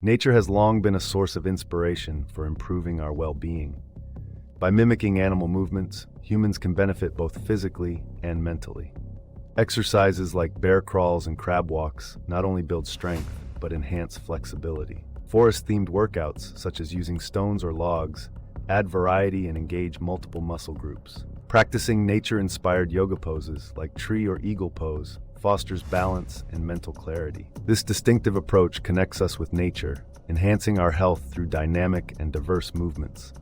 Nature has long been a source of inspiration for improving our well-being. By mimicking animal movements, humans can benefit both physically and mentally. Exercises like bear crawls and crab walks not only build strength, but enhance flexibility. Forest-themed workouts, such as using stones or logs, add variety and engage multiple muscle groups. Practicing nature-inspired yoga poses, like tree or eagle pose, fosters balance and mental clarity. This distinctive approach connects us with nature, enhancing our health through dynamic and diverse movements.